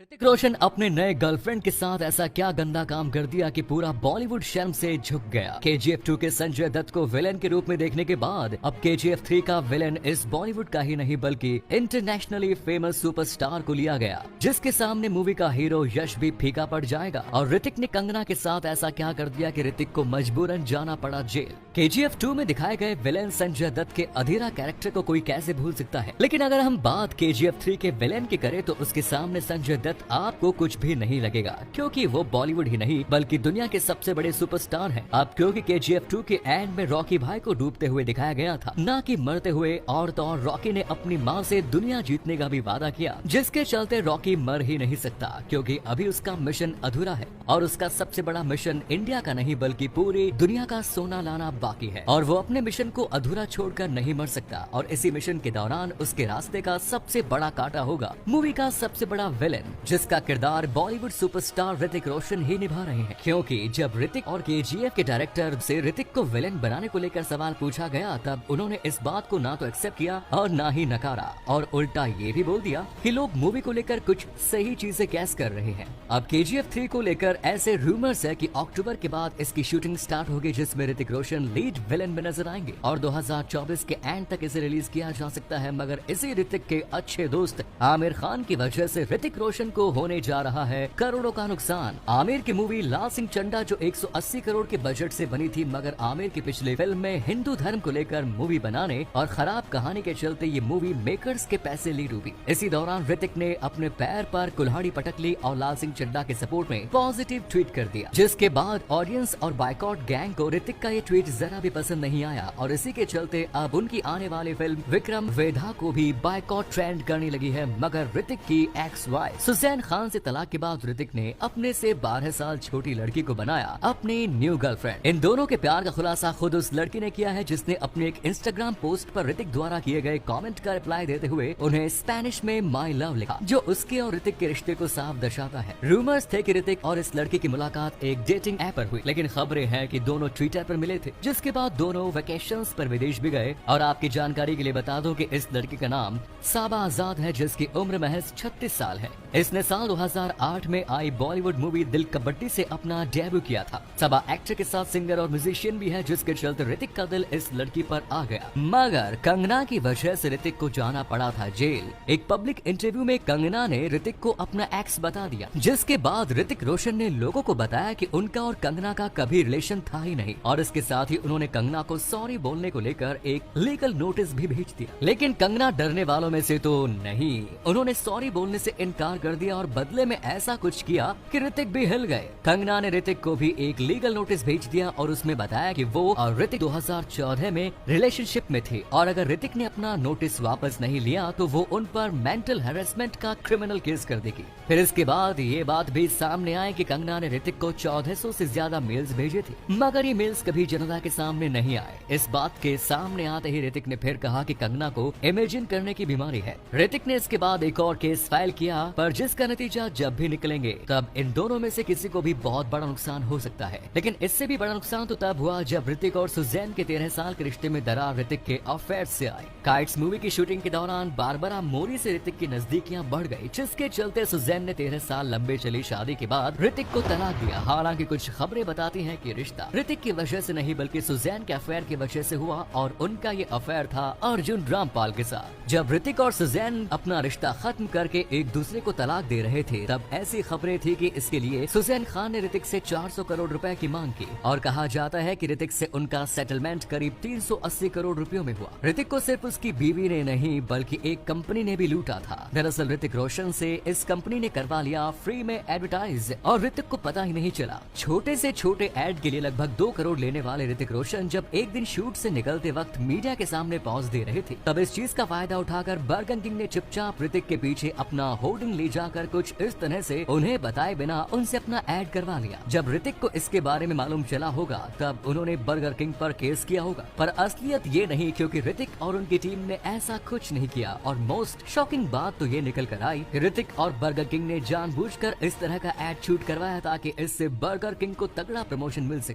ऋतिक रोशन अपने नए गर्लफ्रेंड के साथ ऐसा क्या गंदा काम कर दिया कि पूरा बॉलीवुड शर्म से झुक गया। KGF 2 के संजय दत्त को विलेन के रूप में देखने के बाद अब KGF 3 का विलेन इस बॉलीवुड का ही नहीं बल्कि इंटरनेशनली फेमस सुपरस्टार को लिया गया, जिसके सामने मूवी का हीरो यश भी फीका पड़ जाएगा। और ऋतिक ने कंगना के साथ ऐसा क्या कर दिया कि ऋतिक को मजबूरन जाना पड़ा जेल। KGF 2 में दिखाए गए विलेन संजय दत्त के अधीरा कैरेक्टर को कोई कैसे भूल सकता है। लेकिन अगर हम बात KGF 3 के विलेन की करें तो उसके सामने संजय दत्त आपको कुछ भी नहीं लगेगा, क्योंकि वो बॉलीवुड ही नहीं बल्कि दुनिया के सबसे बड़े सुपरस्टार हैं। अब क्योंकि KGF 2 के एंड में रॉकी भाई को डूबते हुए दिखाया गया था, ना कि मरते हुए। और तो और रॉकी ने अपनी माँ से दुनिया जीतने का भी वादा किया, जिसके चलते रॉकी मर ही नहीं सकता, क्योंकि अभी उसका मिशन अधूरा है। और उसका सबसे बड़ा मिशन इंडिया का नहीं बल्कि पूरी दुनिया का सोना लाना बाकी है, और वो अपने मिशन को अधूरा छोड़कर नहीं मर सकता। और इसी मिशन के दौरान उसके रास्ते का सबसे बड़ा कांटा होगा मूवी का सबसे बड़ा विलेन, जिसका किरदार बॉलीवुड सुपरस्टार ऋतिक रोशन ही निभा रहे हैं। क्योंकि जब ऋतिक और KGF के डायरेक्टर से ऋतिक को विलेन बनाने को लेकर सवाल पूछा गया, तब उन्होंने इस बात को ना तो एक्सेप्ट किया और ना ही नकारा, और उल्टा ये भी बोल दिया कि लोग मूवी को लेकर कुछ सही चीजें कैस कर रहे हैं। अब KGF 3 को लेकर ऐसे रूमर्स है कि अक्टूबर के बाद इसकी शूटिंग स्टार्ट होगी, जिसमें ऋतिक रोशन लीड विलेन में नजर आएंगे और 2024 के एंड तक इसे रिलीज किया जा सकता है। मगर इसी ऋतिक के अच्छे दोस्त आमिर खान की वजह से ऋतिक रोशन को होने जा रहा है करोड़ों का नुकसान। आमिर की मूवी लाल सिंह चड्ढा जो 180 करोड़ के बजट से बनी थी, मगर आमिर की पिछली फिल्म में हिंदू धर्म को लेकर मूवी बनाने और खराब कहानी के चलते ये मूवी मेकर्स के पैसे ली डूबी। इसी दौरान ऋतिक ने अपने पैर पर कुल्हाड़ी पटक ली और लाल सिंह चड्ढा के सपोर्ट में पॉजिटिव ट्वीट कर दिया, जिसके बाद ऑडियंस और बायकॉट गैंग को ऋतिक का ये ट्वीट जरा भी पसंद नहीं आया, और इसी के चलते अब उनकी आने वाली फिल्म विक्रम वेधा को भी बायकॉट ट्रेंड करने लगी है। मगर ऋतिक की एक्स वाइफ सुजैन खान से तलाक के बाद ऋतिक ने अपने से 12 साल छोटी लड़की को बनाया अपनी न्यू गर्लफ्रेंड। इन दोनों के प्यार का खुलासा खुद उस लड़की ने किया है, जिसने अपने एक इंस्टाग्राम पोस्ट पर ऋतिक द्वारा किए गए कमेंट का रिप्लाई देते हुए उन्हें स्पेनिश में माई लव लिखा, जो उसके और ऋतिक के रिश्ते को साफ दर्शाता है। रूमर्स थे कि ऋतिक और इस लड़की की मुलाकात एक डेटिंग ऐप पर हुई, लेकिन खबरें हैं कि दोनों ट्विटर पर मिले थे, जिसके बाद दोनों वेकेशंस पर विदेश भी गए। और आपकी जानकारी के लिए बता दूं कि इस लड़की का नाम साबा आजाद है, जिसकी उम्र महज 36 साल है। इसने साल 2008 में आई बॉलीवुड मूवी दिल कबड्डी से अपना डेब्यू किया था। सबा एक्टर के साथ सिंगर और म्यूजिशियन भी है, जिसके चलते ऋतिक का दिल इस लड़की पर आ गया। मगर कंगना की वजह से ऋतिक को जाना पड़ा था जेल। एक पब्लिक इंटरव्यू में कंगना ने ऋतिक को अपना एक्स बता दिया, जिसके बाद ऋतिक रोशन ने लोगों को बताया कि उनका और कंगना का कभी रिलेशन था ही नहीं, और इसके साथ ही उन्होंने कंगना को सॉरी बोलने को लेकर एक लीगल नोटिस भी भेज दिया। लेकिन कंगना डरने वालों में से तो नहीं, उन्होंने सॉरी बोलने से इनकार कर दिया और बदले में ऐसा कुछ किया कि ऋतिक भी हिल गए। कंगना ने ऋतिक को भी एक लीगल नोटिस भेज दिया और उसमें बताया कि वो और ऋतिक 2014 में रिलेशनशिप में थे, और अगर ऋतिक ने अपना नोटिस वापस नहीं लिया तो वो उन पर मेंटल हैरेसमेंट का क्रिमिनल केस कर देगी। फिर इसके बाद ये बात भी सामने आई कि कंगना ने ऋतिक को 1400 से ज्यादा मेल्स भेजे थे, मगर ये मेल्स कभी जनता के सामने नहीं आए। इस बात के सामने आते ही ऋतिक ने फिर कहा कि कंगना को इमेजिन करने की बीमारी है। ऋतिक ने इसके बाद एक और केस फाइल किया, पर जिसका नतीजा जब भी निकलेंगे तब इन दोनों में से किसी को भी बहुत बड़ा नुकसान हो सकता है। लेकिन इससे भी बड़ा नुकसान तो तब हुआ जब ऋतिक और सुजैन के 13 साल के रिश्ते में दरार ऋतिक के अफेयर से आई। काइट्स मूवी की शूटिंग के दौरान बारबरा मोरी से ऋतिक की नजदीकियां बढ़ गई, जिसके चलते सुजैन ने 13 साल लंबे चली शादी के बाद ऋतिक को तलाक दिया। हालांकि कुछ खबरें बताती हैं कि रिश्ता ऋतिक की वजह से नहीं बल्कि सुजैन के अफेयर की वजह से हुआ, और उनका ये अफेयर था अर्जुन रामपाल के साथ। जब ऋतिक और सुजैन अपना रिश्ता खत्म करके एक दूसरे को तलाक दे रहे थे, तब ऐसी खबरें थी कि इसके लिए सुजैन खान ने ऋतिक से 400 करोड़ रुपए की मांग की, और कहा जाता है कि ऋतिक से उनका सेटलमेंट करीब 380 करोड़ रुपयों में हुआ। ऋतिक को सिर्फ उसकी बीवी ने नहीं बल्कि एक कंपनी ने भी लूटा था। दरअसल ऋतिक रोशन से इस कंपनी ने करवा लिया फ्री में एडवर्टाइज, और ऋतिक को पता ही नहीं चला। छोटे से छोटे एड के लिए लगभग 2 करोड़ लेने वाले ऋतिक रोशन जब एक दिन शूट से निकलते वक्त मीडिया के सामने पॉज दे रहे थे, तब इस चीज का फायदा उठाकर बर्गर किंग ने चुपचाप ऋतिक के पीछे अपना होर्डिंग ले जाकर कुछ इस तरह से उन्हें बताए बिना उनसे अपना ऐड करवा लिया। जब ऋतिक को इसके बारे में मालूम चला होगा तब उन्होंने बर्गर किंग पर केस किया होगा, पर असलियत ये नहीं, क्योंकि ऋतिक और उनकी टीम ने ऐसा कुछ नहीं किया। और मोस्ट शॉकिंग बात तो ये निकल कर आई कि ऋतिक और बर्गर किंग ने जानबूझकर इस तरह का ऐड शूट करवाया ताकि इससे बर्गर किंग को तगड़ा प्रमोशन मिल सके।